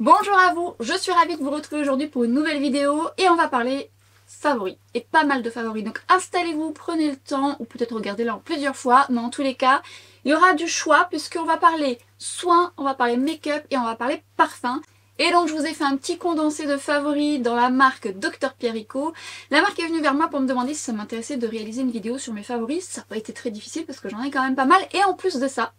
Bonjour à vous, je suis ravie de vous retrouver aujourd'hui pour une nouvelle vidéo et on va parler favoris et pas mal de favoris. Donc installez-vous, prenez le temps ou peut-être regardez-le en plusieurs fois, mais en tous les cas, il y aura du choix puisqu'on va parler soins, on va parler make-up et on va parler parfum. Et donc je vous ai fait un petit condensé de favoris dans la marque Dr Pierrico. La marque est venue vers moi pour me demander si ça m'intéressait de réaliser une vidéo sur mes favoris. Ça n'a pas été très difficile parce que j'en ai quand même pas mal. Et en plus de ça,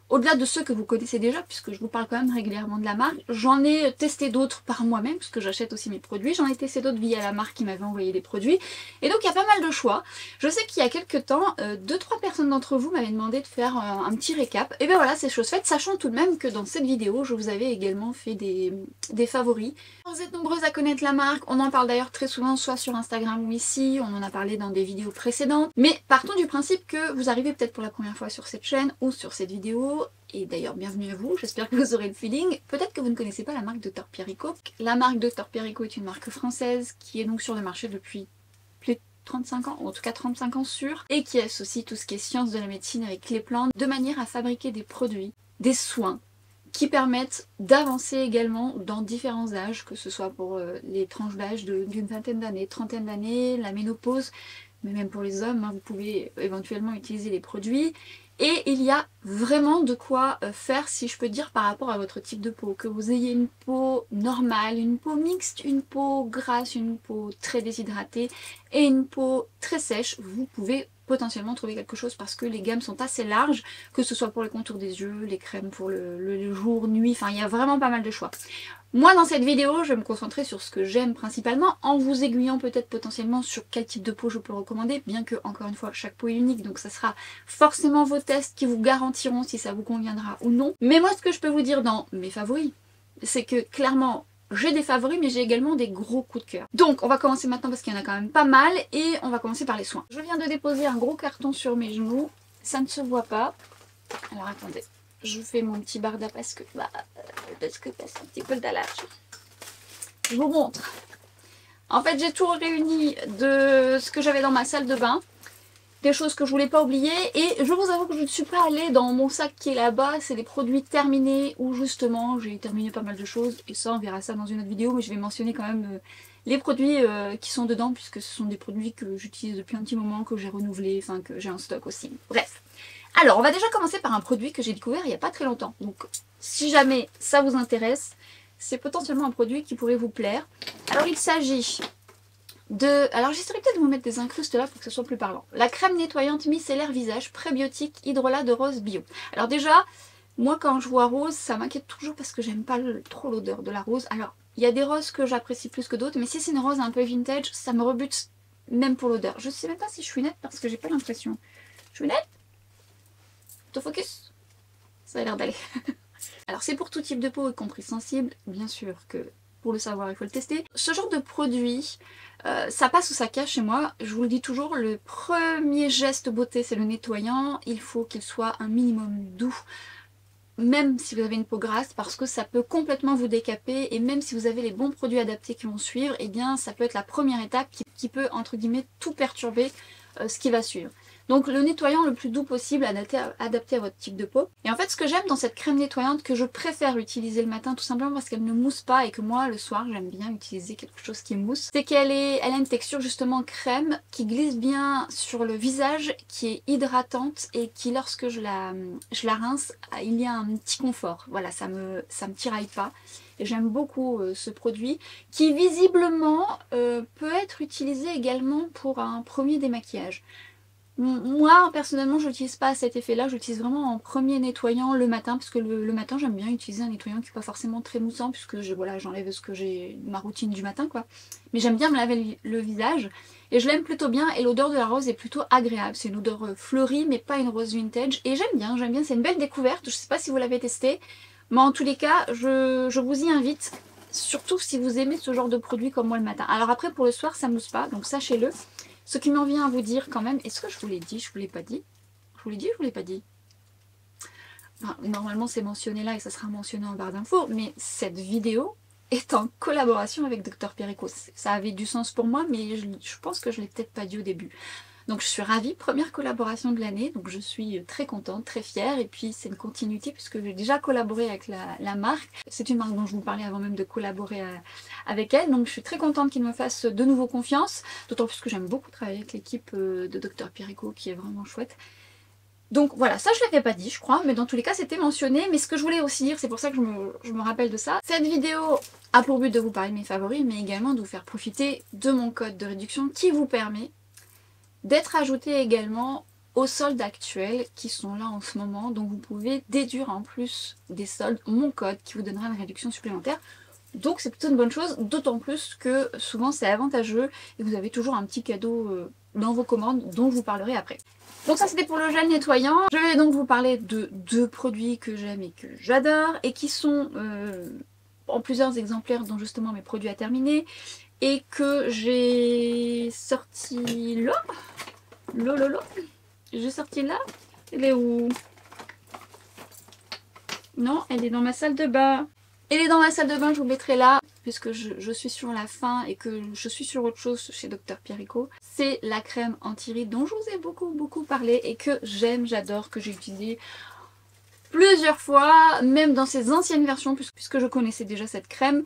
au-delà de ceux que vous connaissez déjà, puisque je vous parle quand même régulièrement de la marque, j'en ai testé d'autres par moi-même, puisque j'achète aussi mes produits. J'en ai testé d'autres via la marque qui m'avait envoyé des produits. Et donc il y a pas mal de choix. Je sais qu'il y a quelques temps, 2-3 personnes d'entre vous m'avaient demandé de faire un petit récap. Et bien voilà, c'est chose faite, sachant tout de même que dans cette vidéo, je vous avais également fait des favoris. Vous êtes nombreuses à connaître la marque, on en parle d'ailleurs très souvent, soit sur Instagram ou ici, on en a parlé dans des vidéos précédentes. Mais partons du principe que vous arrivez peut-être pour la première fois sur cette chaîne ou sur cette vidéo. Et d'ailleurs, bienvenue à vous, j'espère que vous aurez le feeling. Peut-être que vous ne connaissez pas la marque Dr Pierrico. La marque Dr Pierrico est une marque française qui est donc sur le marché depuis plus de 35 ans, ou en tout cas 35 ans sûrs, et qui associe tout ce qui est science de la médecine avec les plantes, de manière à fabriquer des produits, des soins, qui permettent d'avancer également dans différents âges, que ce soit pour les tranches d'âge d'une vingtaine d'années, trentaine d'années, la ménopause, mais même pour les hommes, vous pouvez éventuellement utiliser les produits. Et il y a vraiment de quoi faire, si je peux dire, par rapport à votre type de peau. Que vous ayez une peau normale, une peau mixte, une peau grasse, une peau très déshydratée et une peau très sèche, vous pouvez potentiellement trouver quelque chose parce que les gammes sont assez larges, que ce soit pour les contours des yeux, les crèmes pour le jour, nuit, enfin il y a vraiment pas mal de choix. Moi dans cette vidéo, je vais me concentrer sur ce que j'aime principalement, en vous aiguillant peut-être potentiellement sur quel type de peau je peux recommander, bien que encore une fois chaque peau est unique, donc ça sera forcément vos tests qui vous garantiront si ça vous conviendra ou non. Mais moi ce que je peux vous dire dans mes favoris, c'est que clairement j'ai des favoris mais j'ai également des gros coups de cœur. Donc on va commencer maintenant parce qu'il y en a quand même pas mal et on va commencer par les soins. Je viens de déposer un gros carton sur mes genoux, ça ne se voit pas. Alors attendez, je fais mon petit barda parce que passe un petit peu le dallage. Je vous montre. En fait j'ai tout réuni de ce que j'avais dans ma salle de bain. Des choses que je voulais pas oublier et je vous avoue que je ne suis pas allée dans mon sac qui est là-bas, c'est des produits terminés où justement j'ai terminé pas mal de choses et ça on verra ça dans une autre vidéo, mais je vais mentionner quand même les produits qui sont dedans puisque ce sont des produits que j'utilise depuis un petit moment, que j'ai renouvelé, enfin que j'ai en stock aussi. Bref. Alors on va déjà commencer par un produit que j'ai découvert il n'y a pas très longtemps, donc si jamais ça vous intéresse, c'est potentiellement un produit qui pourrait vous plaire. Alors il s'agit alors j'essaierai peut-être de vous mettre des incrustes là pour que ce soit plus parlant. La crème nettoyante micellaire visage prébiotique hydrolat de rose bio. Alors déjà, moi quand je vois rose, ça m'inquiète toujours parce que j'aime pas trop l'odeur de la rose. Alors il y a des roses que j'apprécie plus que d'autres, mais si c'est une rose un peu vintage, ça me rebute même pour l'odeur. Je sais même pas si je suis nette parce que j'ai pas l'impression. Je suis nette? Autofocus? Ça a l'air d'aller. Alors c'est pour tout type de peau, y compris sensible, bien sûr que pour le savoir il faut le tester. Ce genre de produit, ça passe ou ça cache chez moi. Je vous le dis toujours, le premier geste beauté c'est le nettoyant. Il faut qu'il soit un minimum doux, même si vous avez une peau grasse, parce que ça peut complètement vous décaper. Et même si vous avez les bons produits adaptés qui vont suivre, eh bien ça peut être la première étape qui peut entre guillemets tout perturber ce qui va suivre. Donc le nettoyant le plus doux possible, adapté à votre type de peau. Et en fait ce que j'aime dans cette crème nettoyante, que je préfère utiliser le matin tout simplement parce qu'elle ne mousse pas et que moi le soir j'aime bien utiliser quelque chose qui mousse, c'est qu'elle a une texture justement crème qui glisse bien sur le visage, qui est hydratante et qui lorsque je la rince, il y a un petit confort. Voilà, ça me tiraille pas. Et j'aime beaucoup ce produit qui visiblement peut être utilisé également pour un premier démaquillage. Moi personnellement je n'utilise pas cet effet là, j'utilise vraiment en premier nettoyant le matin parce que le matin j'aime bien utiliser un nettoyant qui n'est pas forcément très moussant puisque voilà, j'enlève ce que j'ai, ma routine du matin quoi. Mais j'aime bien me laver le visage et je l'aime plutôt bien et l'odeur de la rose est plutôt agréable. C'est une odeur fleurie mais pas une rose vintage et j'aime bien, c'est une belle découverte. Je sais pas si vous l'avez testé mais en tous les cas je vous y invite. Surtout si vous aimez ce genre de produit comme moi le matin. Alors après pour le soir ça mousse pas donc sachez-le. Ce qui m'en vient à vous dire quand même, est-ce que je vous l'ai dit? Je vous l'ai pas dit? Je vous l'ai dit ou je vous l'ai pas dit? Enfin, normalement c'est mentionné là et ça sera mentionné en barre d'infos, mais cette vidéo est en collaboration avec Dr Pierrico. Ça avait du sens pour moi, mais je pense que je l'ai peut-être pas dit au début. Donc je suis ravie, première collaboration de l'année, donc je suis très contente, très fière, et puis c'est une continuité puisque j'ai déjà collaboré avec la marque. C'est une marque dont je vous parlais avant même de collaborer avec elle, donc je suis très contente qu'ils me fassent de nouveau confiance, d'autant plus que j'aime beaucoup travailler avec l'équipe de Dr Pierrico qui est vraiment chouette. Donc voilà, ça je ne l'avais pas dit je crois, mais dans tous les cas c'était mentionné. Mais ce que je voulais aussi dire, c'est pour ça que je me rappelle de ça. Cette vidéo a pour but de vous parler de mes favoris, mais également de vous faire profiter de mon code de réduction qui vous permet d'être ajouté également aux soldes actuels qui sont là en ce moment. Donc vous pouvez déduire en plus des soldes mon code qui vous donnera une réduction supplémentaire. Donc c'est plutôt une bonne chose, d'autant plus que souvent c'est avantageux et vous avez toujours un petit cadeau dans vos commandes dont je vous parlerai après. Donc ça c'était pour le gel nettoyant. Je vais donc vous parler de deux produits que j'aime et que j'adore et qui sont en plusieurs exemplaires dont justement mes produits à terminer et que j'ai sorti là. Lololo. J'ai sorti là. Elle est où? Non, elle est dans ma salle de bain. Elle est dans ma salle de bain, je vous mettrai là, puisque je suis sur la fin et que je suis sur autre chose chez Dr Pierrico. C'est la crème anti-rides dont je vous ai beaucoup parlé et que j'aime, j'adore, que j'ai utilisé plusieurs fois, même dans ses anciennes versions, puisque je connaissais déjà cette crème.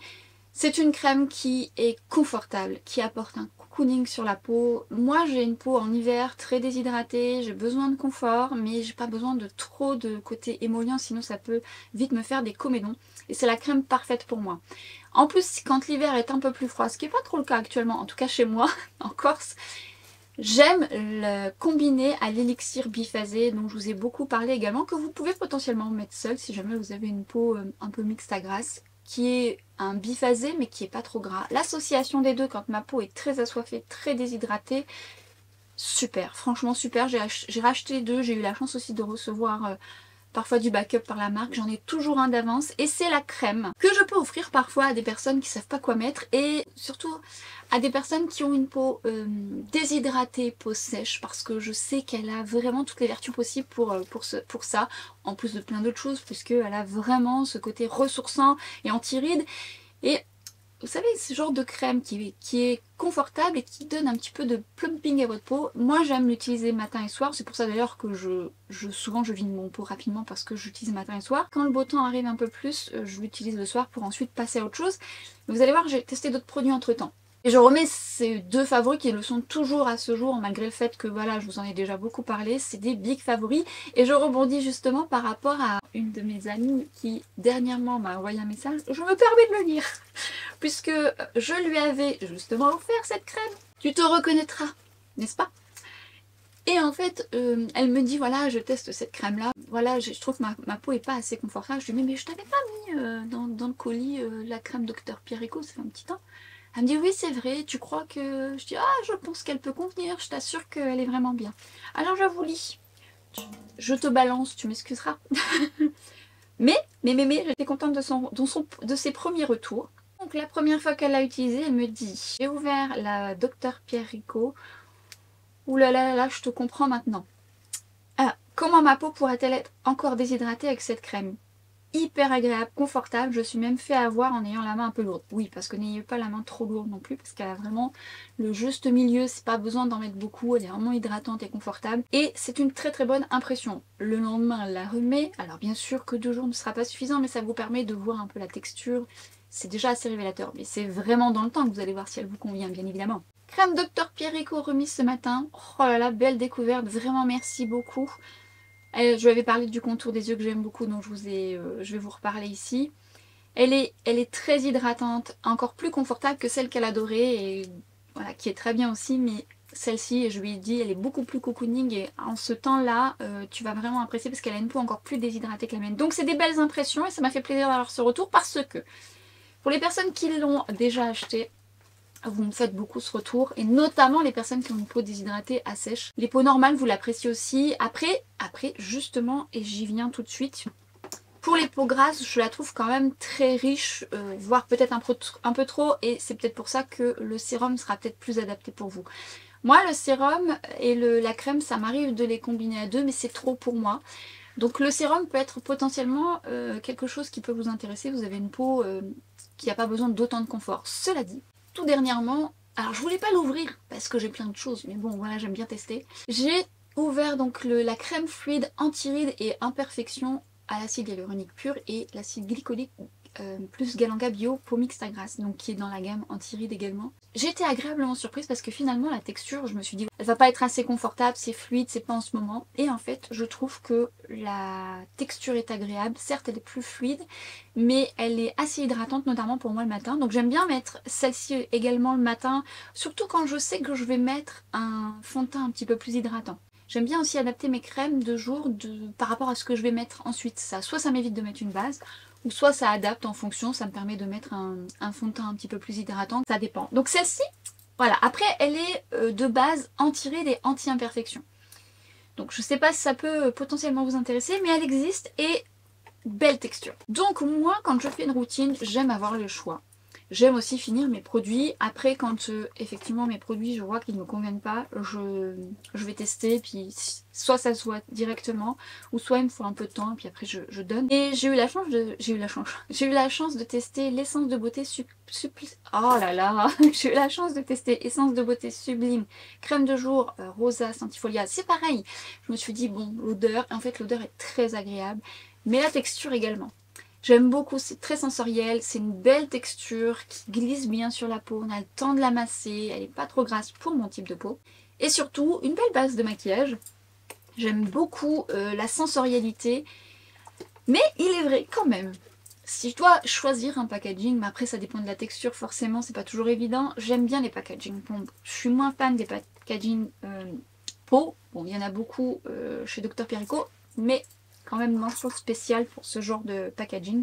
C'est une crème qui est confortable, qui apporte un cocooning sur la peau. Moi j'ai une peau en hiver très déshydratée, j'ai besoin de confort, mais j'ai pas besoin de trop de côté émollient, sinon ça peut vite me faire des comédons. Et c'est la crème parfaite pour moi. En plus, quand l'hiver est un peu plus froid, ce qui n'est pas trop le cas actuellement, en tout cas chez moi, en Corse, j'aime le combiner à l'élixir biphasé dont je vous ai beaucoup parlé également, que vous pouvez potentiellement mettre seul si jamais vous avez une peau un peu mixte à grasse, qui est un biphasé mais qui est pas trop gras. L'association des deux quand ma peau est très assoiffée, très déshydratée, super, franchement super. J'ai racheté les deux, j'ai eu la chance aussi de recevoir parfois du backup par la marque, j'en ai toujours un d'avance et c'est la crème que je peux offrir parfois à des personnes qui savent pas quoi mettre et surtout à des personnes qui ont une peau déshydratée, peau sèche, parce que je sais qu'elle a vraiment toutes les vertus possibles pour ça, en plus de plein d'autres choses, puisqu'elle a vraiment ce côté ressourçant et anti-rides. Et vous savez, ce genre de crème qui est confortable et qui donne un petit peu de plumping à votre peau. Moi j'aime l'utiliser matin et soir, c'est pour ça d'ailleurs que souvent je vide mon peau rapidement parce que j'utilise matin et soir. Quand le beau temps arrive un peu plus, je l'utilise le soir pour ensuite passer à autre chose. Mais vous allez voir, j'ai testé d'autres produits entre temps. Et je remets ces deux favoris qui le sont toujours à ce jour, malgré le fait que voilà, je vous en ai déjà beaucoup parlé, c'est des big favoris. Et je rebondis justement par rapport à une de mes amies qui dernièrement m'a envoyé un message, je me permets de le lire, puisque je lui avais justement offert cette crème. Tu te reconnaîtras, n'est-ce pas? Et en fait, elle me dit, voilà, je teste cette crème-là, voilà, je trouve que ma peau est pas assez confortable. Je lui dis, mais je t'avais pas mis dans le colis la crème Dr Pierrico, ça fait un petit temps. Elle me dit oui c'est vrai, tu crois que... Je dis ah je pense qu'elle peut convenir, je t'assure qu'elle est vraiment bien. Alors je vous lis, je te balance, tu m'excuseras. mais j'étais contente de ses premiers retours. Donc la première fois qu'elle l'a utilisé, elle me dit j'ai ouvert la Dr Pierrico. Ouh là là là, je te comprends maintenant. Ah, comment ma peau pourrait-elle être encore déshydratée avec cette crème? Hyper agréable, confortable, je suis même fait avoir en ayant la main un peu lourde. Oui, parce que n'ayez pas la main trop lourde non plus, parce qu'elle a vraiment le juste milieu, c'est pas besoin d'en mettre beaucoup, elle est vraiment hydratante et confortable. Et c'est une très bonne impression. Le lendemain, elle la remet, alors bien sûr que 2 jours ne sera pas suffisant, mais ça vous permet de voir un peu la texture. C'est déjà assez révélateur, mais c'est vraiment dans le temps que vous allez voir si elle vous convient, bien évidemment. Crème Dr Pierrico remise ce matin, oh là là, belle découverte, vraiment merci beaucoup. Je lui avais parlé du contour des yeux que j'aime beaucoup, donc je vais vous reparler ici. Elle est très hydratante, encore plus confortable que celle qu'elle adorait, et voilà, qui est très bien aussi, mais celle-ci, je lui ai dit, elle est beaucoup plus cocooning, et en ce temps-là, tu vas vraiment apprécier parce qu'elle a une peau encore plus déshydratée que la mienne. Donc c'est des belles impressions, et ça m'a fait plaisir d'avoir ce retour, parce que, pour les personnes qui l'ont déjà acheté, vous me faites beaucoup ce retour, et notamment les personnes qui ont une peau déshydratée à sèche. Les peaux normales, vous l'appréciez aussi. Après, justement, et j'y viens tout de suite, pour les peaux grasses, je la trouve quand même très riche, voire peut-être un peu trop, et c'est peut-être pour ça que le sérum sera peut-être plus adapté pour vous. Moi, le sérum et la crème, ça m'arrive de les combiner à deux, mais c'est trop pour moi. Donc le sérum peut être potentiellement quelque chose qui peut vous intéresser. Vous avez une peau qui n'a pas besoin d'autant de confort. Cela dit, tout dernièrement, Alors je voulais pas l'ouvrir parce que j'ai plein de choses, mais bon voilà, j'aime bien tester. J'ai ouvert donc la crème fluide anti-rides et imperfection à l'acide hyaluronique pur et l'acide glycolique plus Galanga Bio Peau Mixte à Grasse, donc qui est dans la gamme anti-rides également. J'ai été agréablement surprise parce que finalement la texture, je me suis dit elle va pas être assez confortable, c'est fluide, c'est pas en ce moment. Et en fait je trouve que la texture est agréable, certes elle est plus fluide, mais elle est assez hydratante, notamment pour moi le matin. Donc j'aime bien mettre celle-ci également le matin, surtout quand je sais que je vais mettre un fond de teint un petit peu plus hydratant. J'aime bien aussi adapter mes crèmes de jour par rapport à ce que je vais mettre ensuite. Soit ça m'évite de mettre une base, ou soit ça adapte en fonction, ça me permet de mettre un fond de teint un petit peu plus hydratant, ça dépend. Donc celle-ci, voilà, après elle est de base anti-rides et anti-imperfection. Donc je sais pas si ça peut potentiellement vous intéresser, mais elle existe et belle texture. Donc moi quand je fais une routine, j'aime avoir le choix. J'aime aussi finir mes produits. Après, quand effectivement mes produits, je vois qu'ils ne me conviennent pas, je vais tester. Puis soit ça se voit directement, ou soit il me faut un peu de temps, et puis après je donne. Et j'ai eu la chance de tester l'essence de beauté oh là là, j'ai eu la chance de tester essence de beauté sublime, crème de jour Rosa Centifolia. C'est pareil. Je me suis dit bon, l'odeur, en fait l'odeur est très agréable, mais la texture également. J'aime beaucoup, c'est très sensoriel, c'est une belle texture qui glisse bien sur la peau, on a le temps de la masser, elle n'est pas trop grasse pour mon type de peau. Et surtout, une belle base de maquillage. J'aime beaucoup la sensorialité, mais il est vrai quand même, si je dois choisir un packaging, mais après ça dépend de la texture, forcément c'est pas toujours évident, j'aime bien les packaging pompes. Je suis moins fan des packaging peau, bon il y en a beaucoup chez Dr Perico, mais quand même mention spéciale pour ce genre de packaging,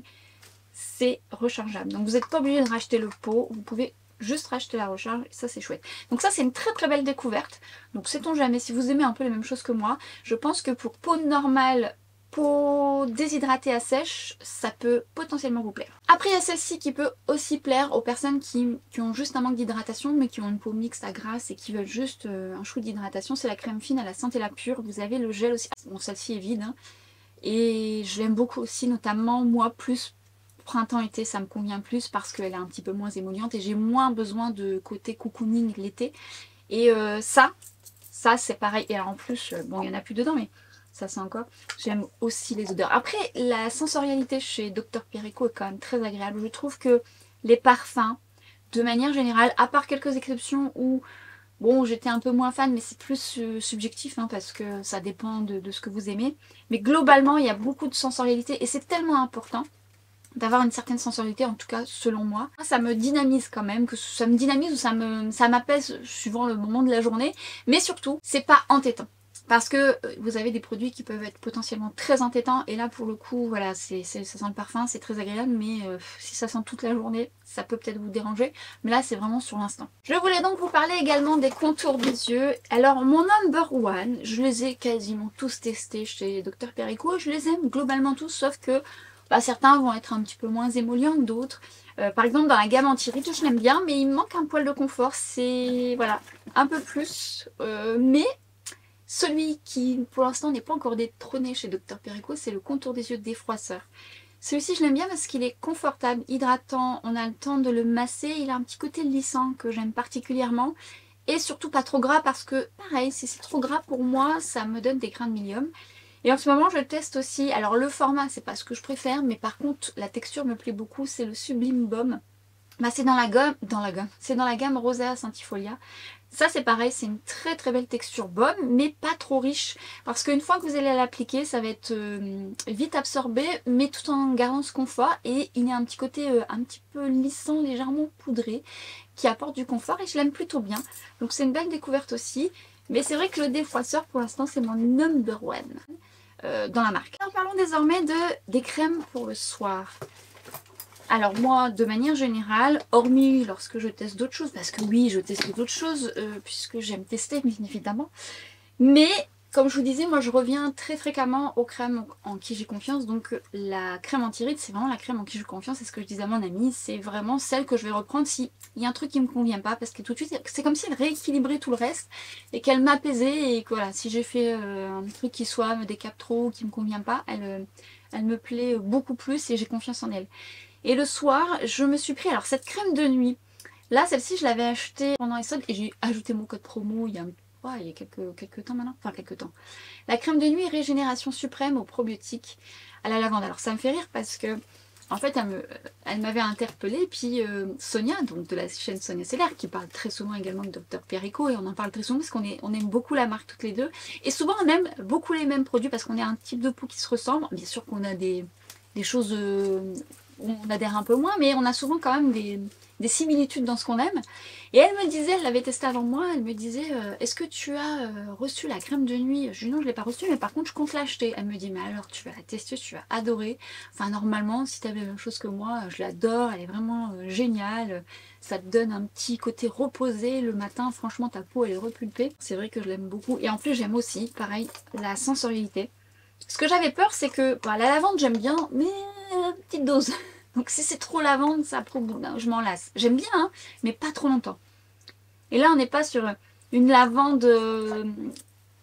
c'est rechargeable. Donc vous n'êtes pas obligé de racheter le pot, vous pouvez juste racheter la recharge, et ça c'est chouette. Donc ça c'est une très très belle découverte. Donc sait-on jamais, si vous aimez un peu les mêmes choses que moi, je pense que pour peau normale, peau déshydratée à sèche, ça peut potentiellement vous plaire. Après il y a celle-ci qui peut aussi plaire aux personnes qui ont juste un manque d'hydratation mais qui ont une peau mixte à grasse et qui veulent juste un chou d'hydratation, c'est la crème fine à la Centella pure. Vous avez le gel aussi, bon celle-ci est vide hein. Et je l'aime beaucoup aussi, notamment moi plus printemps-été ça me convient plus parce qu'elle est un petit peu moins émolliente et j'ai moins besoin de côté cocooning l'été. Et ça c'est pareil. Et alors en plus, bon il n'y en a plus dedans mais ça c'est encore, j'aime aussi les odeurs. Après la sensorialité chez Dr Perico est quand même très agréable. Je trouve que les parfums, de manière générale, à part quelques exceptions où bon, j'étais un peu moins fan, mais c'est plus subjectif hein, parce que ça dépend de ce que vous aimez. Mais globalement, il y a beaucoup de sensorialité et c'est tellement important d'avoir une certaine sensorialité, en tout cas selon moi. Ça me dynamise quand même, que ça me dynamise ou ça m'apaise suivant le moment de la journée. Mais surtout, c'est pas entêtant. Parce que vous avez des produits qui peuvent être potentiellement très entêtants et là pour le coup voilà ça sent le parfum, c'est très agréable mais si ça sent toute la journée ça peut peut-être vous déranger, mais là c'est vraiment sur l'instant. Je voulais donc vous parler également des contours des yeux. Alors mon number one, je les ai quasiment tous testés chez Dr Perico, je les aime globalement tous sauf que certains vont être un petit peu moins émollients que d'autres. Par exemple dans la gamme anti-rides je l'aime bien mais il me manque un poil de confort, c'est voilà un peu plus mais celui qui pour l'instant n'est pas encore détrôné chez Dr Perico, c'est le contour des yeux défroisseur. Celui-ci je l'aime bien parce qu'il est confortable, hydratant, on a le temps de le masser, il a un petit côté lissant que j'aime particulièrement. Et surtout pas trop gras parce que pareil, si c'est trop gras pour moi, ça me donne des grains de milium. Et en ce moment je teste aussi, alors le format c'est pas ce que je préfère, mais par contre la texture me plaît beaucoup, c'est le Sublime Baume. C'est dans la gamme Rosa Centifolia. Ça c'est pareil, c'est une très très belle texture baume, mais pas trop riche. Parce qu'une fois que vous allez l'appliquer, ça va être vite absorbé, mais tout en gardant ce confort. Et il y a un petit côté un petit peu lissant, légèrement poudré, qui apporte du confort et je l'aime plutôt bien. Donc c'est une belle découverte aussi. Mais c'est vrai que le défroisseur pour l'instant c'est mon number one dans la marque. Alors parlons désormais des crèmes pour le soir. Alors moi, de manière générale, hormis lorsque je teste d'autres choses, parce que oui, je teste d'autres choses, puisque j'aime tester, bien évidemment. Mais, comme je vous disais, moi je reviens très fréquemment aux crèmes en qui j'ai confiance. Donc la crème anti-rides, c'est vraiment la crème en qui j'ai confiance. C'est ce que je disais à mon amie, c'est vraiment celle que je vais reprendre s'il y a un truc qui me convient pas. Parce que tout de suite, c'est comme si elle rééquilibrait tout le reste et qu'elle m'apaisait. Et que voilà, si j'ai fait un truc qui soit me décape trop ou qui me convient pas, elle me plaît beaucoup plus et j'ai confiance en elle. Et le soir, je me suis pris, alors cette crème de nuit, Là, celle-ci, je l'avais achetée pendant les soldes et j'ai ajouté mon code promo il y a, ouais, il y a quelques temps maintenant. Enfin, quelques temps. La crème de nuit Régénération Suprême au probiotique à la lavande. Alors, ça me fait rire parce que, en fait, elle m'avait interpellée. Puis Sonia, donc de la chaîne Sonia Seller, qui parle très souvent également de Dr Perico, et on en parle très souvent parce qu'on aime beaucoup la marque toutes les deux. Et souvent, on aime beaucoup les mêmes produits parce qu'on a un type de peau qui se ressemble. Bien sûr qu'on a des choses où on adhère un peu moins, mais on a souvent quand même des similitudes dans ce qu'on aime. Et elle me disait, elle l'avait testé avant moi, elle me disait est-ce que tu as reçu la crème de nuit? Je lui dis non, je ne l'ai pas reçue, mais par contre je compte l'acheter. Elle me dit mais alors tu vas la tester, tu vas adorer. Enfin normalement, si tu as la même chose que moi, je l'adore, elle est vraiment géniale. Ça te donne un petit côté reposé le matin, franchement ta peau elle est repulpée. C'est vrai que je l'aime beaucoup. Et en plus j'aime aussi, pareil, la sensorialité. Ce que j'avais peur, c'est que bah, la lavande, j'aime bien, mais petite dose. Donc si c'est trop lavande, ça je m'en lasse. J'aime bien, hein, mais pas trop longtemps. Et là, on n'est pas sur une lavande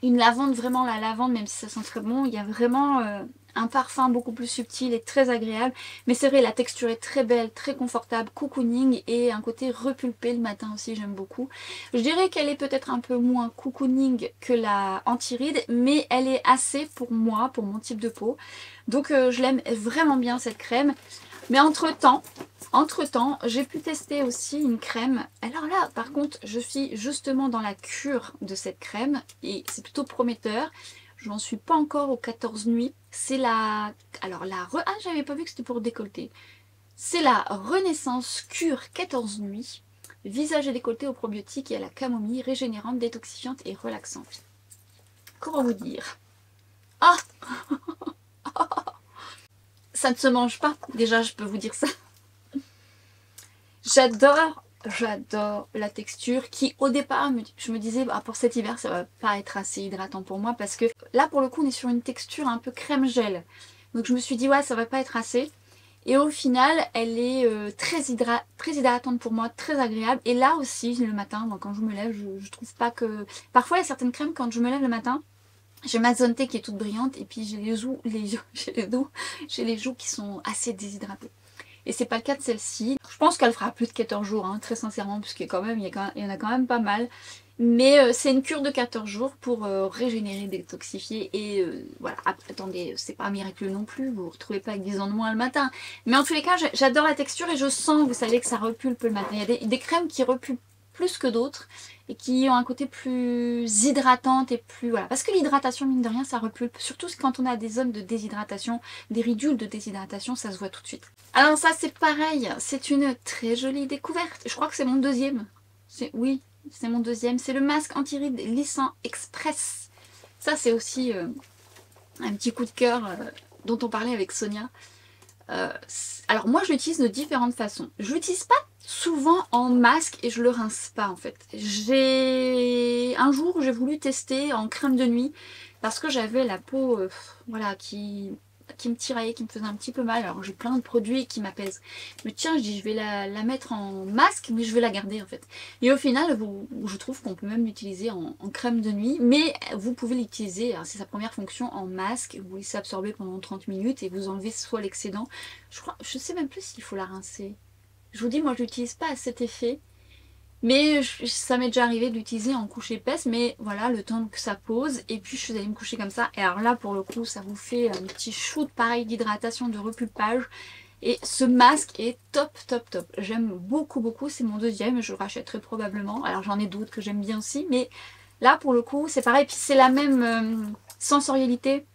vraiment la lavande, même si ça sent très bon. Il y a vraiment un parfum beaucoup plus subtil et très agréable. Mais c'est vrai, la texture est très belle, très confortable, cocooning et un côté repulpé le matin aussi, j'aime beaucoup. Je dirais qu'elle est peut-être un peu moins cocooning que la anti-rides, mais elle est assez pour moi, pour mon type de peau. Donc je l'aime vraiment bien cette crème. Mais entre-temps, j'ai pu tester aussi une crème. Alors là, par contre, je suis justement dans la cure de cette crème et c'est plutôt prometteur. Je n'en suis pas encore aux 14 nuits. C'est la... Alors ah, j'avais pas vu que c'était pour décolleter. C'est la Renaissance Cure 14 nuits. Visage et décolleté au probiotique et à la camomille, régénérante, détoxifiante et relaxante. Comment vous dire? Ah ça ne se mange pas, déjà je peux vous dire ça. J'adore la texture qui au départ, je me disais bah, pour cet hiver ça va pas être assez hydratant pour moi parce que là pour le coup on est sur une texture un peu crème gel. Donc je me suis dit ouais ça va pas être assez. Et au final elle est très hydratante pour moi, très agréable. Et là aussi le matin, moi, quand je me lève, je trouve pas que... Parfois il y a certaines crèmes quand je me lève le matin, j'ai ma zone T qui est toute brillante et puis j'ai les joues qui sont assez déshydratées. Et c'est pas le cas de celle-ci. Je pense qu'elle fera plus de 14 jours, hein, très sincèrement, puisqu'il y en a quand même pas mal. Mais c'est une cure de 14 jours pour régénérer, détoxifier. Et voilà, attendez, c'est pas miraculeux non plus, vous vous retrouvez pas avec 10 ans de moins le matin. Mais en tous les cas, j'adore la texture et je sens, vous savez, que ça repulpe le matin. Il y a des crèmes qui repulpent plus que d'autres et qui ont un côté plus hydratante et plus... Voilà. Parce que l'hydratation, mine de rien, ça repulpe. Surtout quand on a des zones de déshydratation, des ridules de déshydratation, ça se voit tout de suite. Alors ça, c'est pareil. C'est une très jolie découverte. Je crois que c'est mon deuxième. Oui, c'est mon deuxième. C'est le masque anti-rides lissant express. Ça, c'est aussi un petit coup de cœur dont on parlait avec Sonia. Alors moi, je l'utilise de différentes façons. Je l'utilise pas souvent en masque et je le rince pas en fait. Un jour j'ai voulu tester en crème de nuit parce que j'avais la peau voilà, qui me tiraillait, qui me faisait un petit peu mal. Alors j'ai plein de produits qui m'apaisent. Mais tiens, je dis je vais la mettre en masque mais je vais la garder en fait. Et au final, je trouve qu'on peut même l'utiliser en crème de nuit. Mais vous pouvez l'utiliser, c'est sa première fonction, en masque. Vous laissez absorber pendant 30 minutes et vous enlevez soit l'excédent. Je sais même plus s'il faut la rincer. Je vous dis, moi je l'utilise pas à cet effet, mais ça m'est déjà arrivé de l'utiliser en couche épaisse, mais voilà, le temps que ça pose, et puis je suis allée me coucher comme ça, et alors là pour le coup ça vous fait un petit shoot pareil d'hydratation, de repulpage, et ce masque est top top top. J'aime beaucoup beaucoup, c'est mon deuxième, je le rachèterai probablement, alors j'en ai d'autres que j'aime bien aussi, mais là pour le coup c'est pareil, puis c'est la même sensorialité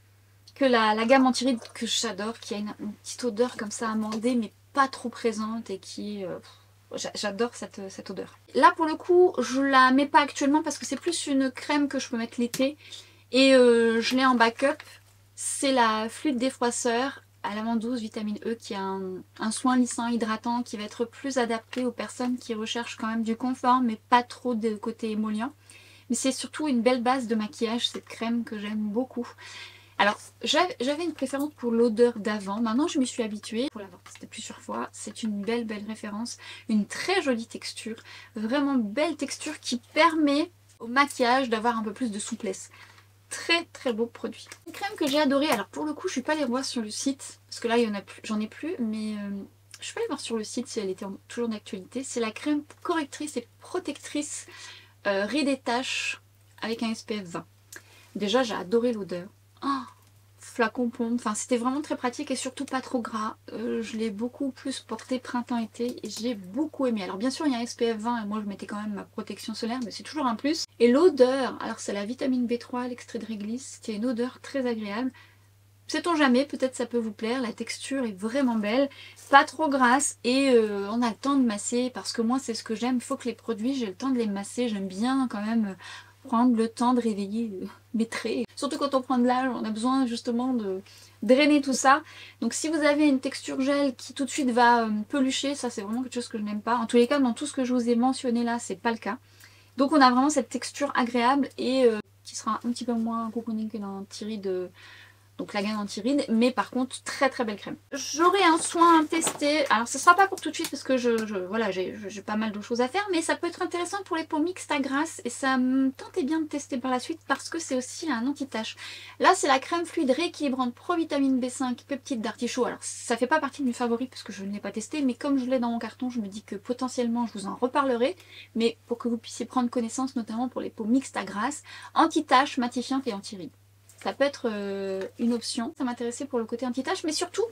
que la gamme anti-rides que j'adore, qui a une petite odeur comme ça amandée, mais pas trop présente et qui est... j'adore cette odeur. Là pour le coup je la mets pas actuellement parce que c'est plus une crème que je peux mettre l'été et je l'ai en backup. C'est la fluide défroisseur à l'amande douce vitamine E qui a un soin lissant hydratant qui va être plus adapté aux personnes qui recherchent quand même du confort mais pas trop de côté émollient. Mais c'est surtout une belle base de maquillage cette crème que j'aime beaucoup. Alors, j'avais une préférence pour l'odeur d'avant. Maintenant, je m'y suis habituée. Pour l'avoir testé plusieurs fois, c'est une belle référence. Une très jolie texture. Vraiment belle texture qui permet au maquillage d'avoir un peu plus de souplesse. Très beau produit. Une crème que j'ai adorée. Alors, pour le coup, je ne suis pas allée voir sur le site. Parce que là, j'en ai plus. Mais je je peux aller voir sur le site si elle était toujours d'actualité. C'est la crème correctrice et protectrice rides et taches avec un SPF 20. Déjà, j'ai adoré l'odeur. Oh, flacon pompe, enfin c'était vraiment très pratique et surtout pas trop gras. Je l'ai beaucoup plus porté printemps-été et j'ai beaucoup aimé. Alors bien sûr il y a un SPF 20 et moi je mettais quand même ma protection solaire, mais c'est toujours un plus. Et l'odeur, alors c'est la vitamine B3, l'extrait de réglisse, qui a une odeur très agréable. Sait-on jamais, peut-être ça peut vous plaire, la texture est vraiment belle, pas trop grasse et on a le temps de masser parce que moi c'est ce que j'aime, il faut que les produits, j'ai le temps de les masser, j'aime bien quand même prendre le temps de réveiller mes traits. Surtout quand on prend de l'âge, on a besoin justement de drainer tout ça. Donc si vous avez une texture gel qui tout de suite va pelucher, ça c'est vraiment quelque chose que je n'aime pas. En tous les cas, dans tout ce que je vous ai mentionné là, c'est pas le cas. Donc on a vraiment cette texture agréable et qui sera un petit peu moins cocooning que dans Thierry de... Donc la gamme anti-rides, mais par contre très très belle crème. J'aurai un soin à tester, alors ce sera pas pour tout de suite parce que voilà, j'ai pas mal de choses à faire, mais ça peut être intéressant pour les peaux mixtes à grasse et ça me tentait bien de tester par la suite parce que c'est aussi un anti-tache. Là c'est la crème fluide rééquilibrante pro-vitamine B5 peptide d'artichaut. Alors ça fait pas partie de mes favoris parce que je ne l'ai pas testé, mais comme je l'ai dans mon carton, je me dis que potentiellement je vous en reparlerai, mais pour que vous puissiez prendre connaissance notamment pour les peaux mixtes à grasse, anti-tache, matifiante et anti-rides. Ça peut être une option. Ça m'intéressait pour le côté anti-tache, mais surtout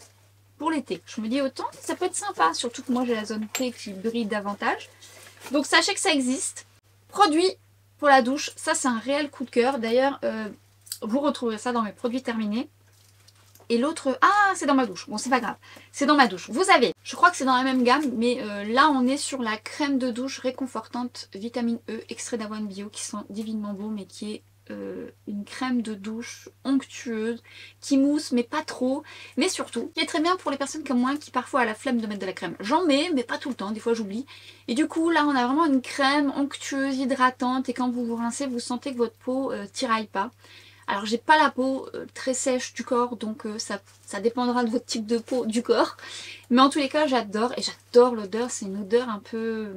pour l'été. Je me dis autant, ça peut être sympa, surtout que moi j'ai la zone T qui brille davantage. Donc sachez que ça existe. Produit pour la douche, ça c'est un réel coup de cœur. D'ailleurs, vous retrouverez ça dans mes produits terminés. Et l'autre, ah c'est dans ma douche, bon c'est pas grave, c'est dans ma douche. Vous avez, je crois que c'est dans la même gamme, mais là on est sur la crème de douche réconfortante vitamine E, extrait d'avoine bio, qui sent divinement bon, mais qui est une crème de douche onctueuse qui mousse mais pas trop, mais surtout qui est très bien pour les personnes comme moi qui parfois a la flemme de mettre de la crème. J'en mets mais pas tout le temps, des fois j'oublie, et du coup là on a vraiment une crème onctueuse, hydratante, et quand vous vous rincez vous sentez que votre peau tiraille pas. Alors j'ai pas la peau très sèche du corps, donc ça dépendra de votre type de peau du corps, mais en tous les cas j'adore, et j'adore l'odeur. C'est une odeur un peu,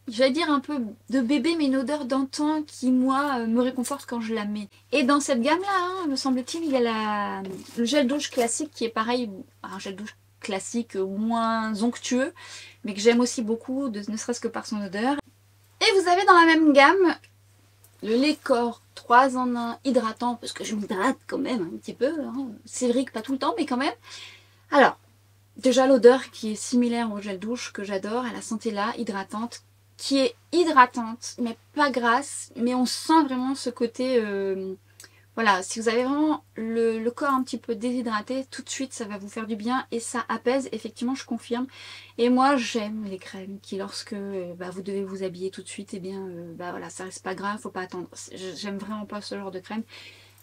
j'allais dire un peu de bébé, mais une odeur d'antan qui, moi, me réconforte quand je la mets. Et dans cette gamme-là, hein, me semble-t-il, il y a le gel douche classique qui est pareil, un gel douche classique moins onctueux, mais que j'aime aussi beaucoup, ne serait-ce que par son odeur. Et vous avez dans la même gamme le lait corps 3 en 1 hydratant, parce que je m'hydrate quand même un petit peu, hein. C'est vrai que pas tout le temps, mais quand même. Alors, déjà l'odeur qui est similaire au gel douche que j'adore, elle a senti là, hydratante, qui est hydratante, mais pas grasse, mais on sent vraiment ce côté, voilà, si vous avez vraiment le corps un petit peu déshydraté, tout de suite ça va vous faire du bien et ça apaise, effectivement je confirme. Et moi j'aime les crèmes qui lorsque vous devez vous habiller tout de suite, et bien voilà, ça reste pas grave, faut pas attendre. J'aime vraiment pas ce genre de crème.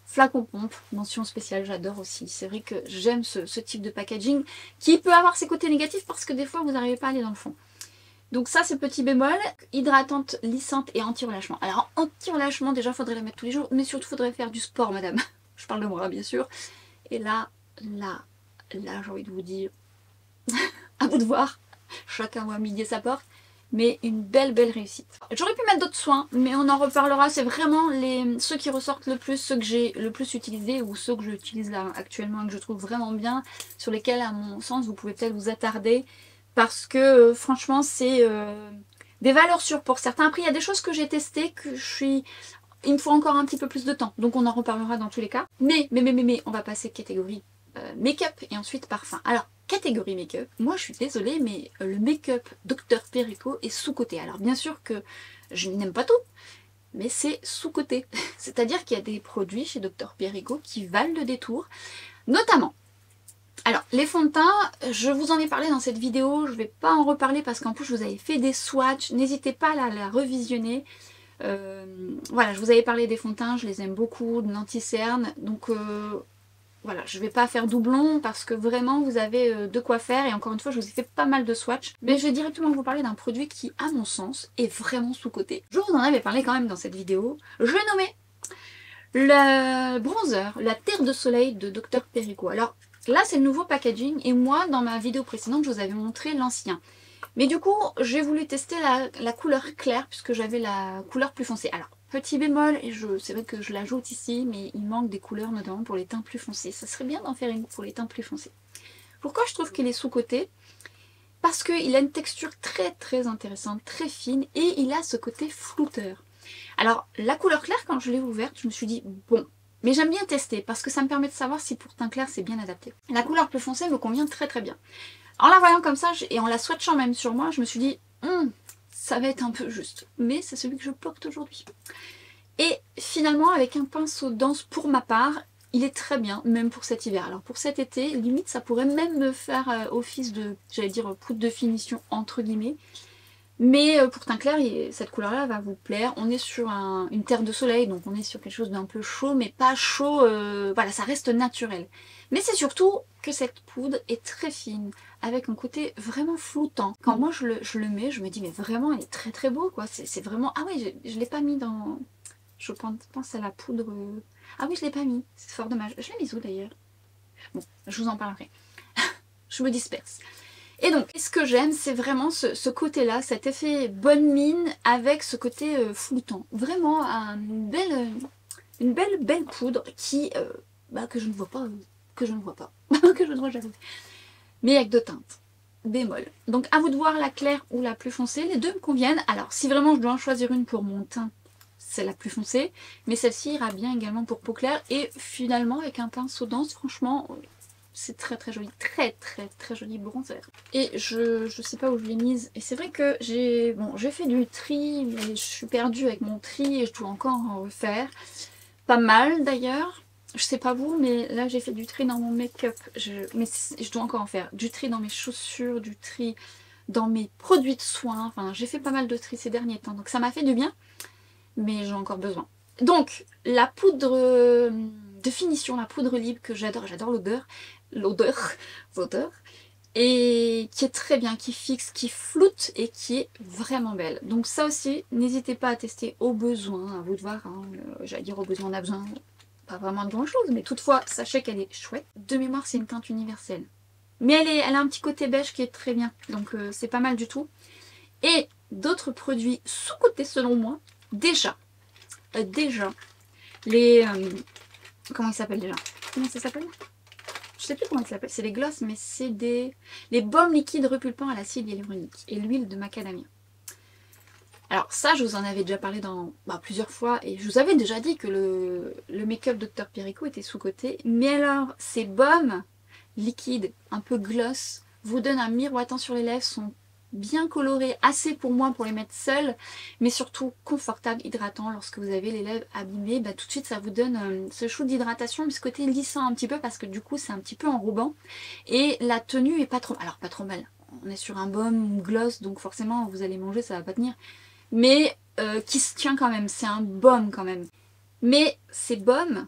Flacon pompe, mention spéciale, j'adore aussi. C'est vrai que j'aime ce type de packaging qui peut avoir ses côtés négatifs parce que des fois vous n'arrivez pas à aller dans le fond. Donc ça c'est petit bémol, hydratante, lissante et anti-relâchement. Alors anti-relâchement, déjà faudrait la mettre tous les jours, mais surtout faudrait faire du sport madame. Je parle de moi bien sûr. Et là j'ai envie de vous dire, à vous de voir, chacun voit midi à sa porte, mais une belle réussite. J'aurais pu mettre d'autres soins, mais on en reparlera, c'est vraiment ceux qui ressortent le plus, ceux que j'ai le plus utilisés ou ceux que j'utilise là actuellement et que je trouve vraiment bien, sur lesquels à mon sens vous pouvez peut-être vous attarder. Parce que franchement c'est des valeurs sûres pour certains. Après il y a des choses que j'ai testées que il me faut encore un petit peu plus de temps. Donc on en reparlera dans tous les cas. Mais on va passer catégorie make-up et ensuite parfum. Alors catégorie make-up, moi je suis désolée mais le make-up Dr Perico est sous-coté. Alors bien sûr que je n'aime pas tout, mais c'est sous-coté. C'est-à-dire qu'il y a des produits chez Dr Perico qui valent le détour. Notamment, alors, les fonds de teint, je vous en ai parlé dans cette vidéo, je ne vais pas en reparler parce qu'en plus je vous avais fait des swatchs, n'hésitez pas à la revisionner. Voilà, je vous avais parlé des fonds de teint, je les aime beaucoup, de l'anti-cerne, donc voilà, je ne vais pas faire doublon parce que vraiment vous avez de quoi faire, et encore une fois je vous ai fait pas mal de swatchs, mais je vais directement vous parler d'un produit qui, à mon sens, est vraiment sous-coté. Je vous en avais parlé quand même dans cette vidéo, je vais nommer le bronzer, la terre de soleil de Dr Perico. Alors, là c'est le nouveau packaging et moi dans ma vidéo précédente je vous avais montré l'ancien. Mais du coup j'ai voulu tester la couleur claire puisque j'avais la couleur plus foncée. Alors petit bémol, et c'est vrai que je l'ajoute ici, mais il manque des couleurs notamment pour les teints plus foncés. Ça serait bien d'en faire une pour les teints plus foncés. Pourquoi je trouve qu'il est sous-coté? parce qu'il a une texture très intéressante, très fine, et il a ce côté flouteur. Alors la couleur claire, quand je l'ai ouverte, je me suis dit bon, mais j'aime bien tester parce que ça me permet de savoir si pour teint clair c'est bien adapté. La couleur plus foncée me convient très bien. En la voyant comme ça et en la swatchant même sur moi, je me suis dit ça va être un peu juste, mais c'est celui que je porte aujourd'hui. Et finalement, avec un pinceau dense pour ma part, il est très bien, même pour cet hiver. Alors pour cet été, limite ça pourrait même me faire office de, j'allais dire, poudre de finition entre guillemets. Mais pour teint clair, cette couleur-là va vous plaire. On est sur une terre de soleil, donc on est sur quelque chose d'un peu chaud, mais pas chaud, voilà, ça reste naturel. Mais c'est surtout que cette poudre est très fine, avec un côté vraiment floutant. Quand moi je le mets, je me dis mais vraiment, elle est très beau, quoi. C'est vraiment... Ah oui, je l'ai pas mis dans... Je pense à la poudre... Ah oui, je l'ai pas mis, c'est fort dommage. Je l'ai mise où d'ailleurs? Bon, je vous en parlerai. Je me disperse. Et donc, ce que j'aime, c'est vraiment ce côté-là, cet effet bonne mine avec ce côté floutant. Vraiment une belle poudre qui, que je ne vois pas, que je ne vois jamais. Mais avec deux teintes, bémol. Donc à vous de voir la claire ou la plus foncée, les deux me conviennent. Alors si vraiment je dois en choisir une pour mon teint, c'est la plus foncée, mais celle-ci ira bien également pour peau claire. Et finalement, avec un pinceau dense, franchement... C'est très joli, très joli bronzer. Et je sais pas où je l'ai mise. Et c'est vrai que j'ai fait du tri, mais je suis perdue avec mon tri et je dois encore en refaire. Pas mal d'ailleurs. Je sais pas vous, mais là j'ai fait du tri dans mon make-up. Mais je dois encore en faire. Du tri dans mes chaussures, du tri dans mes produits de soins. Enfin, j'ai fait pas mal de tri ces derniers temps. Donc ça m'a fait du bien, mais j'ai encore besoin. Donc, la poudre de finition, la poudre libre que j'adore l'odeur, et qui est très bien, qui fixe, qui floute et qui est vraiment belle. Donc ça aussi, n'hésitez pas à tester au besoin, à vous de voir, hein. J'allais dire au besoin, on a besoin pas vraiment de grand chose, mais toutefois, sachez qu'elle est chouette. De mémoire, c'est une teinte universelle. Mais elle a un petit côté beige qui est très bien, donc c'est pas mal du tout. Et d'autres produits sous-cotés selon moi, déjà, les... comment ils s'appellent déjà? Comment ça s'appelle? Je sais plus comment ils s'appellent. C'est les glosses, mais c'est les baumes liquides repulpants à l'acide hyaluronique et l'huile de macadamia. Alors ça, je vous en avais déjà parlé dans plusieurs fois et je vous avais déjà dit que le make-up Dr Perico était sous-coté. Mais alors, ces baumes liquides, un peu gloss, vous donnent un miroitant sur les lèvres, sont bien colorés, assez pour moi pour les mettre seuls, mais surtout confortable, hydratant. Lorsque vous avez les lèvres abîmées, tout de suite ça vous donne ce shoot d'hydratation, mais ce côté lissant un petit peu parce que du coup c'est un petit peu enrobant. Et la tenue est pas trop mal. On est sur un baume gloss, donc forcément vous allez manger, ça va pas tenir. Mais qui se tient quand même, c'est un baume quand même. Mais ces baumes,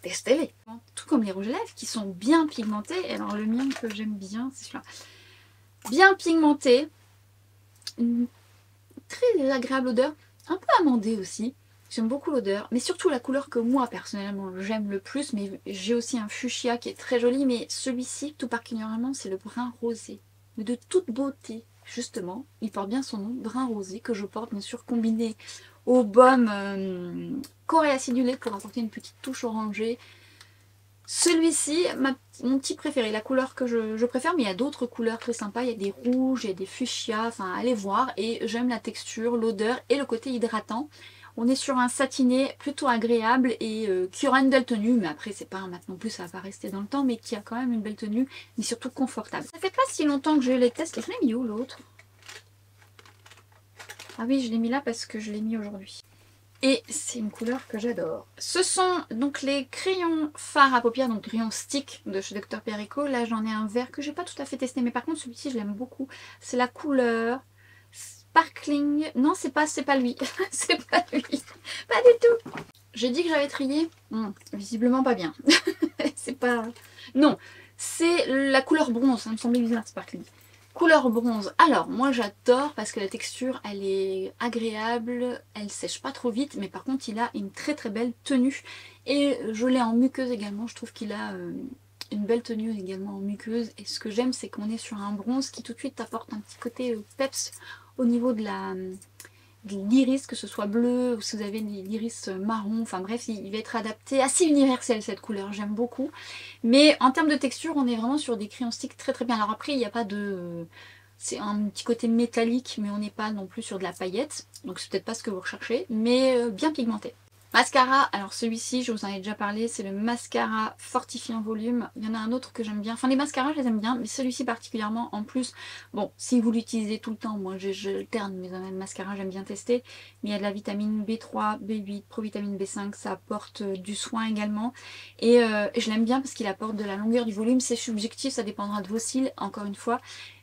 testez-les. Tout comme les rouges à lèvres qui sont bien pigmentés. Alors le mien que j'aime bien, c'est celui-là. Bien pigmenté, une très agréable odeur, un peu amandée aussi, j'aime beaucoup l'odeur, mais surtout la couleur que moi personnellement j'aime le plus, mais j'ai aussi un fuchsia qui est très joli, mais celui-ci tout particulièrement c'est le brun rosé, mais de toute beauté justement, il porte bien son nom, brun rosé, que je porte bien sûr combiné au baume corée acidulé pour apporter une petite touche orangée. Celui-ci, mon petit préféré, la couleur que je préfère, mais il y a d'autres couleurs très sympas, il y a des rouges, il y a des fuchsias, enfin allez voir, et j'aime la texture, l'odeur et le côté hydratant. On est sur un satiné plutôt agréable et qui aura une belle tenue, mais après c'est pas un mat non plus, ça va pas rester dans le temps, mais qui a quand même une belle tenue, mais surtout confortable. Ça fait pas si longtemps que j'ai eu les tests, je l'ai mis où l'autre? Ah oui, je l'ai mis là parce que je l'ai mis aujourd'hui. Et c'est une couleur que j'adore. Ce sont donc les crayons fards à paupières, donc crayons stick de chez Dr Perico. Là j'en ai un vert que j'ai pas tout à fait testé, mais par contre celui-ci je l'aime beaucoup. C'est la couleur Sparkling. Non, c'est pas lui. C'est pas lui. Pas du tout. J'ai dit que j'avais trié. Visiblement pas bien. C'est pas... Non, c'est la couleur bronze. Ça me semblait bizarre, Sparkling. Couleur bronze, alors moi j'adore parce que la texture elle est agréable, elle sèche pas trop vite, mais par contre il a une très belle tenue et je l'ai en muqueuse également, je trouve qu'il a une belle tenue également en muqueuse et ce que j'aime c'est qu'on est sur un bronze qui tout de suite apporte un petit côté peps au niveau de l'iris, que ce soit bleu ou si vous avez l'iris marron, enfin bref, il va être adapté, assez universel cette couleur, j'aime beaucoup. Mais en termes de texture, on est vraiment sur des crayons stick très très bien. Alors après, il n'y a pas de... C'est un petit côté métallique, mais on n'est pas non plus sur de la paillette, donc c'est peut-être pas ce que vous recherchez, mais bien pigmenté. Mascara, alors celui-ci, je vous en ai déjà parlé, c'est le mascara fortifiant volume. Il y en a un autre que j'aime bien. Enfin, les mascaras, je les aime bien, mais celui-ci particulièrement, en plus, bon, si vous l'utilisez tout le temps, moi j'alterne mes mascaras, j'aime bien tester. Mais il y a de la vitamine B3, B8, provitamine B5, ça apporte du soin également. Et je l'aime bien parce qu'il apporte de la longueur, du volume. C'est subjectif, ça dépendra de vos cils, encore une fois.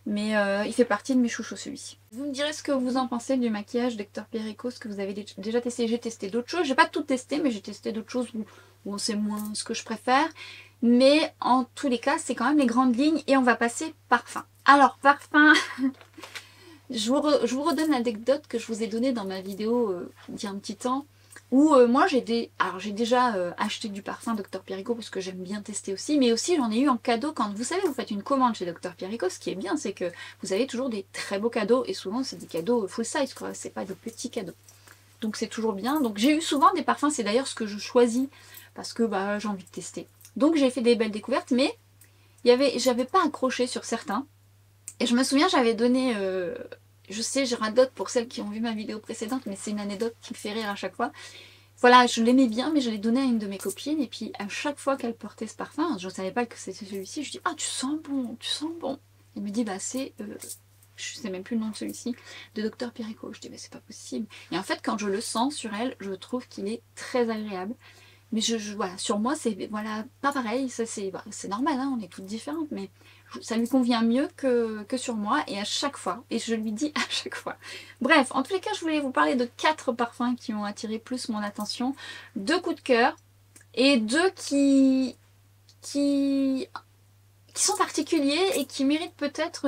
Mais il fait partie de mes chouchous celui-ci. Vous me direz ce que vous en pensez du maquillage Dr Perico, ce que vous avez déjà testé. J'ai testé d'autres choses, j'ai pas tout testé, mais j'ai testé d'autres choses où c'est moins ce que je préfère. Mais en tous les cas, c'est quand même les grandes lignes et on va passer parfum. Alors parfum, je vous redonne l'anecdote que je vous ai donnée dans ma vidéo il y a un petit temps. Où moi j'ai déjà acheté du parfum Dr Perico parce que j'aime bien tester aussi, mais aussi j'en ai eu en cadeau quand vous savez vous faites une commande chez Dr Perico. Ce qui est bien, c'est que vous avez toujours des très beaux cadeaux et souvent c'est des cadeaux full size quoi, c'est pas des petits cadeaux. Donc c'est toujours bien. Donc j'ai eu souvent des parfums, c'est d'ailleurs ce que je choisis parce que bah, j'ai envie de tester. Donc j'ai fait des belles découvertes, mais j'avais pas accroché sur certains. Et je me souviens, j'avais donné, je sais, je radote pour celles qui ont vu ma vidéo précédente, mais c'est une anecdote qui me fait rire à chaque fois. Voilà, je l'aimais bien, mais je l'ai donné à une de mes copines, et puis à chaque fois qu'elle portait ce parfum, je ne savais pas que c'était celui-ci, je dis ah tu sens bon, tu sens bon. Elle me dit bah c'est, je sais même plus le nom de celui-ci, de Dr Perico. Je dis mais c'est pas possible. Et en fait quand je le sens sur elle, je trouve qu'il est très agréable. Mais voilà, sur moi, c'est voilà, pas pareil, ça c'est normal, hein, on est toutes différentes, mais ça lui convient mieux que sur moi, et à chaque fois, et je lui dis à chaque fois. Bref, en tous les cas, je voulais vous parler de 4 parfums qui ont attiré plus mon attention, 2 coups de cœur, et 2 qui sont particuliers et qui méritent peut-être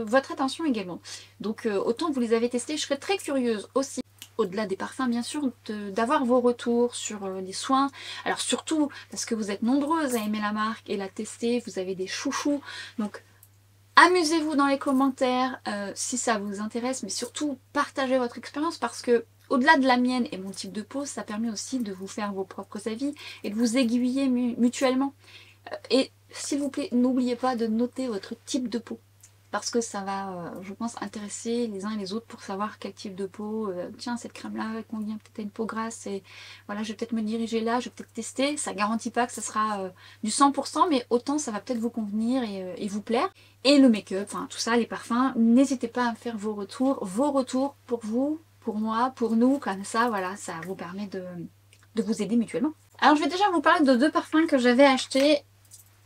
votre attention également. Donc autant vous les avez testés, je serais très curieuse aussi, au-delà des parfums bien sûr, d'avoir vos retours sur les soins. Alors surtout parce que vous êtes nombreuses à aimer la marque et la tester, vous avez des chouchous. Donc amusez-vous dans les commentaires si ça vous intéresse, mais surtout partagez votre expérience parce que au-delà de la mienne et mon type de peau, ça permet aussi de vous faire vos propres avis et de vous aiguiller mutuellement. Et s'il vous plaît, n'oubliez pas de noter votre type de peau. Parce que ça va, je pense, intéresser les uns et les autres pour savoir quel type de peau. Tiens, cette crème-là convient peut-être à une peau grasse. Et voilà, je vais peut-être me diriger là, je vais peut-être tester. Ça ne garantit pas que ce sera du 100%, mais autant ça va peut-être vous convenir et vous plaire. Et le make-up, enfin tout ça, les parfums, n'hésitez pas à me faire vos retours. Vos retours pour vous, pour moi, pour nous, comme ça, voilà, ça vous permet de vous aider mutuellement. Alors je vais déjà vous parler de 2 parfums que j'avais achetés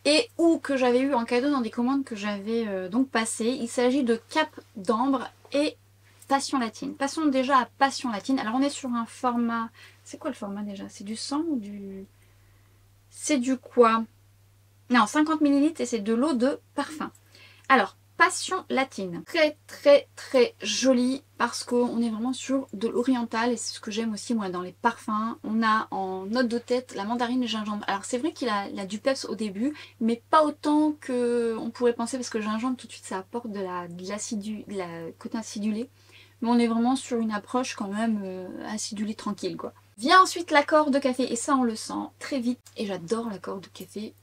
et ou que j'avais eu en cadeau dans des commandes que j'avais donc passées. Il s'agit de Cap d'Ambre et Passion Latine. Passons déjà à Passion Latine. Alors on est sur un format... C'est quoi le format déjà? C'est du 100 ou du... C'est du quoi? Non, 50 ml et c'est de l'eau de parfum. Alors, Passion Latine. Très très très jolie parce qu'on est vraiment sur de l'oriental et c'est ce que j'aime aussi moi dans les parfums. On a en note de tête la mandarine et gingembre. Alors c'est vrai qu'il a du peps au début, mais pas autant qu'on pourrait penser parce que le gingembre tout de suite ça apporte de la côté acidulé. Mais on est vraiment sur une approche quand même acidulée tranquille quoi. Vient ensuite l'accord de café et ça on le sent très vite et j'adore l'accord de café,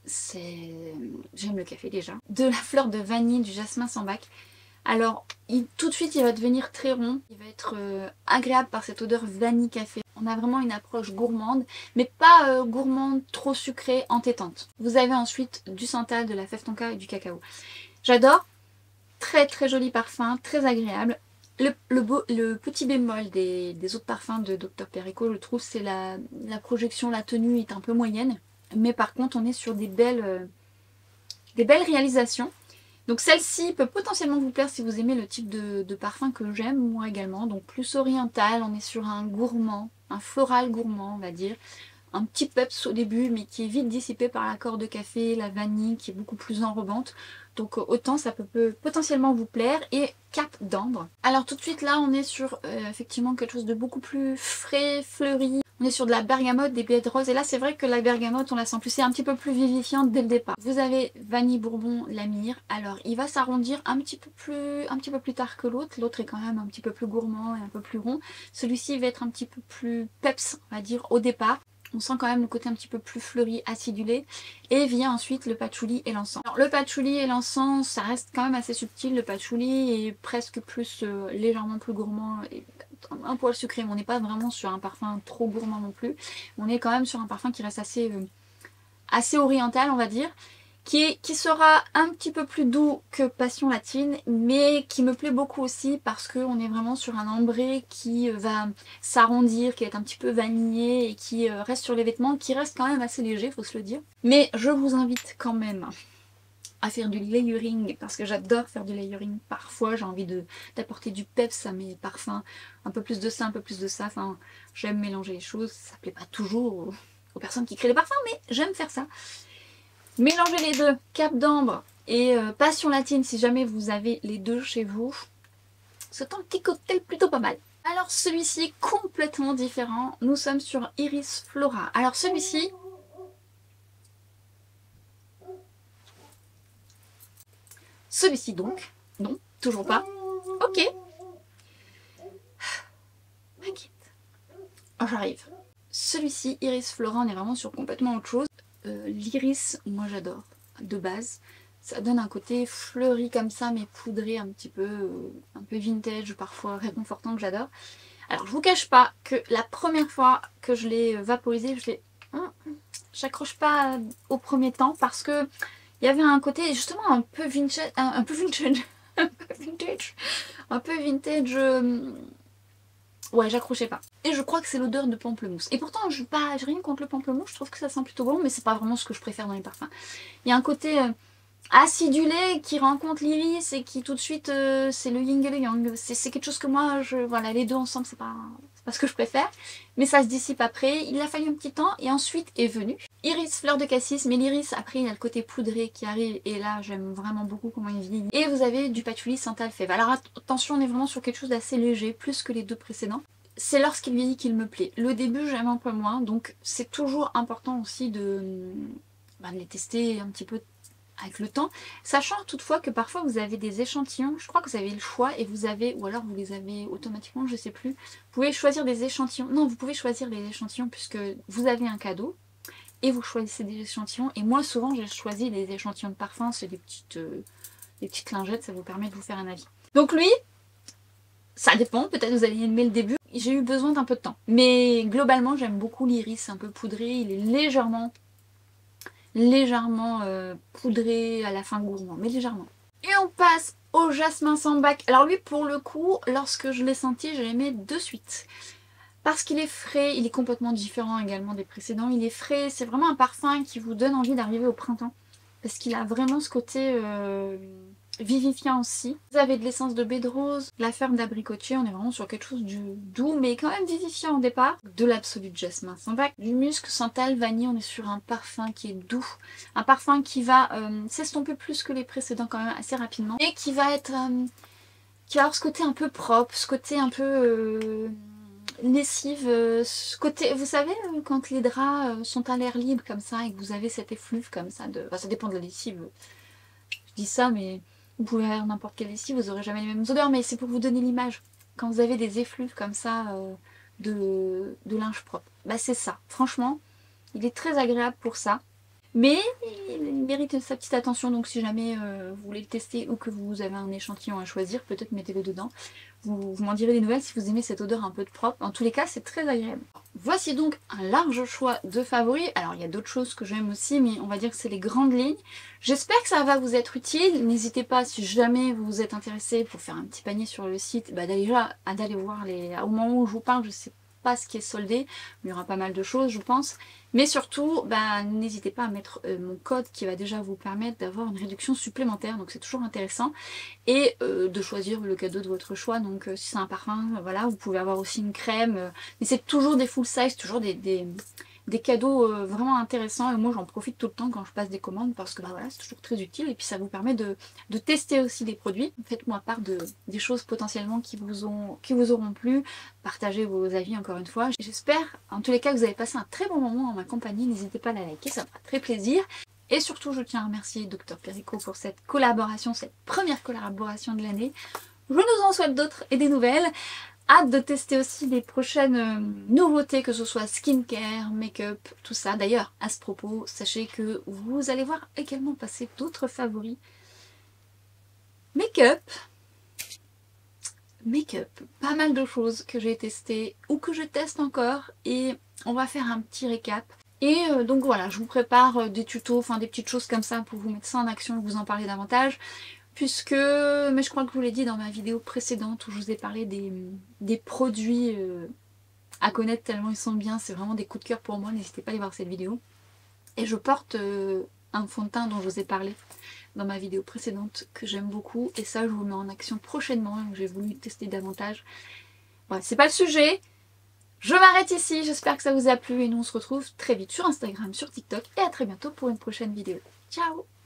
j'aime le café déjà. De la fleur de vanille, du jasmin sambac. Alors tout de suite il va devenir très rond, il va être agréable par cette odeur vanille café. On a vraiment une approche gourmande, mais pas gourmande trop sucrée, entêtante. Vous avez ensuite du santal, de la fève tonka et du cacao. J'adore, très très joli parfum, très agréable. Le petit bémol des autres parfums de Dr Perico, je trouve, c'est la projection, la tenue est un peu moyenne. Mais par contre, on est sur des belles réalisations. Donc celle-ci peut potentiellement vous plaire si vous aimez le type de parfum que j'aime, moi également. Donc plus oriental, on est sur un gourmand, un floral gourmand, on va dire. Un petit peps au début, mais qui est vite dissipé par l'accord de café, la vanille, qui est beaucoup plus enrobante. donc autant ça peut potentiellement vous plaire. Et Cap d'Ambre. Alors tout de suite là on est sur effectivement quelque chose de beaucoup plus frais, fleuri. On est sur de la bergamote, des baies de rose, et là c'est vrai que la bergamote on la sent plus, c'est un petit peu plus vivifiante dès le départ. Vous avez Vanille Bourbon, la myrrhe, alors il va s'arrondir un petit peu plus tard que l'autre est quand même un petit peu plus gourmand et un peu plus rond. Celui-ci va être un petit peu plus peps, on va dire, au départ. On sent quand même le côté un petit peu plus fleuri, acidulé. Et vient ensuite le patchouli et l'encens. Alors le patchouli et l'encens, ça reste quand même assez subtil. Le patchouli est presque plus, légèrement plus gourmand et un poil sucré. Mais on n'est pas vraiment sur un parfum trop gourmand non plus. On est quand même sur un parfum qui reste assez oriental, on va dire. Qui sera un petit peu plus doux que Passion Latine, mais qui me plaît beaucoup aussi parce qu'on est vraiment sur un ambré qui va s'arrondir, qui va être un petit peu vanillé et qui reste sur les vêtements, qui reste quand même assez léger, faut se le dire. Mais je vous invite quand même à faire du layering parce que j'adore faire du layering. Parfois j'ai envie d'apporter du peps à mes parfums, un peu plus de ça, un peu plus de ça. Enfin, j'aime mélanger les choses, ça plaît pas toujours aux personnes qui créent les parfums, mais j'aime faire ça. Mélangez les deux, Cap d'Ambre et Passion Latine si jamais vous avez les deux chez vous. C'est un petit cocktail plutôt pas mal. Alors celui-ci est complètement différent. Nous sommes sur Iris Flora. Alors celui-ci... Celui-ci donc... Non, toujours pas. Ok. M'inquiète. Oh, j'arrive. Celui-ci, Iris Flora, on est vraiment sur complètement autre chose. L'iris, moi j'adore, de base. Ça donne un côté fleuri comme ça, mais poudré un peu vintage, parfois réconfortant, que j'adore. Alors je vous cache pas que la première fois que je l'ai vaporisé, j'accroche pas au premier temps parce que il y avait un côté justement un peu vintage, un peu vintage. Ouais, j'accrochais pas. Et je crois que c'est l'odeur de pamplemousse. Et pourtant, j'ai rien contre le pamplemousse, je trouve que ça sent plutôt bon, mais c'est pas vraiment ce que je préfère dans les parfums. Il y a un côté acidulé qui rencontre l'iris et qui tout de suite, c'est le yin et le yang. C'est quelque chose que moi, voilà, les deux ensemble, c'est pas ce que je préfère. Mais ça se dissipe après. Il a fallu un petit temps et ensuite est venu Iris Fleur de Cassis. Mais l'iris, après, il y a le côté poudré qui arrive et là, j'aime vraiment beaucoup comment il vieillit. Et vous avez du patchouli Santal Fève. Alors attention, on est vraiment sur quelque chose d'assez léger, plus que les deux précédents. C'est lorsqu'il vieillit qu'il me plaît. Le début, j'aime un peu moins, donc c'est toujours important aussi de les tester un petit peu avec le temps, sachant toutefois que parfois vous avez des échantillons, je crois que vous avez le choix et vous avez, ou alors vous les avez automatiquement, je sais plus, vous pouvez choisir des échantillons, non vous pouvez choisir les échantillons puisque vous avez un cadeau et vous choisissez des échantillons et moi souvent j'ai choisi des échantillons de parfum, c'est des petites lingettes, ça vous permet de vous faire un avis. Donc lui, ça dépend, peut-être vous allez aimer le début, j'ai eu besoin d'un peu de temps, mais globalement j'aime beaucoup l'iris un peu poudré, il est légèrement poudré à la fin gourmand, mais légèrement. Et on passe au jasmin sambac. Alors lui pour le coup, lorsque je l'ai senti, je l'aimais de suite. Parce qu'il est frais, il est complètement différent également des précédents. Il est frais, c'est vraiment un parfum qui vous donne envie d'arriver au printemps. Parce qu'il a vraiment ce côté vivifiant aussi. Vous avez de l'essence de baie de rose, la ferme d'abricotier, on est vraiment sur quelque chose de doux mais quand même vivifiant au départ. De l'absolu jasmin sambac, du musc, santal, vanille, on est sur un parfum qui est doux. Un parfum qui va s'estomper plus que les précédents quand même assez rapidement. Et qui va être... qui va avoir ce côté un peu propre, ce côté un peu... lessive, ce côté, vous savez quand les draps sont à l'air libre comme ça et que vous avez cet effluve comme ça de... Enfin, ça dépend de la lessive, je dis ça mais vous pouvez avoir n'importe quelle lessive, vous n'aurez jamais les mêmes odeurs, mais c'est pour vous donner l'image. Quand vous avez des effluves comme ça de linge propre, bah c'est ça, franchement, il est très agréable pour ça. Mais il mérite sa petite attention, donc si jamais vous voulez le tester ou que vous avez un échantillon à choisir, peut-être mettez-le dedans. Vous m'en direz des nouvelles si vous aimez cette odeur un peu de propre. En tous les cas, c'est très agréable. Voici donc un large choix de favoris. Alors il y a d'autres choses que j'aime aussi, mais on va dire que c'est les grandes lignes. J'espère que ça va vous être utile. N'hésitez pas, si jamais vous vous êtes intéressé pour faire un petit panier sur le site, d'aller voir au moment où je vous parle, je sais pas ce qui est soldé, mais il y aura pas mal de choses je pense. Mais surtout, n'hésitez pas à mettre mon code qui va déjà vous permettre d'avoir une réduction supplémentaire, donc c'est toujours intéressant. Et de choisir le cadeau de votre choix, donc si c'est un parfum, voilà, vous pouvez avoir aussi une crème. Mais c'est toujours des full size, toujours des des cadeaux vraiment intéressants et moi j'en profite tout le temps quand je passe des commandes parce que bah voilà, c'est toujours très utile et puis ça vous permet de tester aussi des produits. Faites-moi part des choses potentiellement qui vous auront plu, partagez vos avis encore une fois. J'espère en tous les cas que vous avez passé un très bon moment en ma compagnie, n'hésitez pas à la liker, ça me fera très plaisir. Et surtout je tiens à remercier Dr Perico pour cette collaboration, cette première collaboration de l'année. Je nous en souhaite d'autres et des nouvelles. Hâte de tester aussi les prochaines nouveautés, que ce soit skincare, make-up, tout ça. D'ailleurs, à ce propos, sachez que vous allez voir également passer d'autres favoris. Make-up, pas mal de choses que j'ai testées ou que je teste encore et on va faire un petit récap. Et donc voilà, je vous prépare des tutos, enfin des petites choses comme ça pour vous mettre ça en action et vous en parler davantage. Puisque, mais je crois que je vous l'ai dit dans ma vidéo précédente où je vous ai parlé des produits à connaître tellement ils sont bien, c'est vraiment des coups de cœur pour moi, n'hésitez pas à aller voir cette vidéo. Et je porte un fond de teint dont je vous ai parlé dans ma vidéo précédente que j'aime beaucoup et ça je vous le mets en action prochainement, donc j'ai voulu tester davantage. Voilà, c'est pas le sujet, je m'arrête ici, j'espère que ça vous a plu et nous on se retrouve très vite sur Instagram, sur TikTok et à très bientôt pour une prochaine vidéo. Ciao!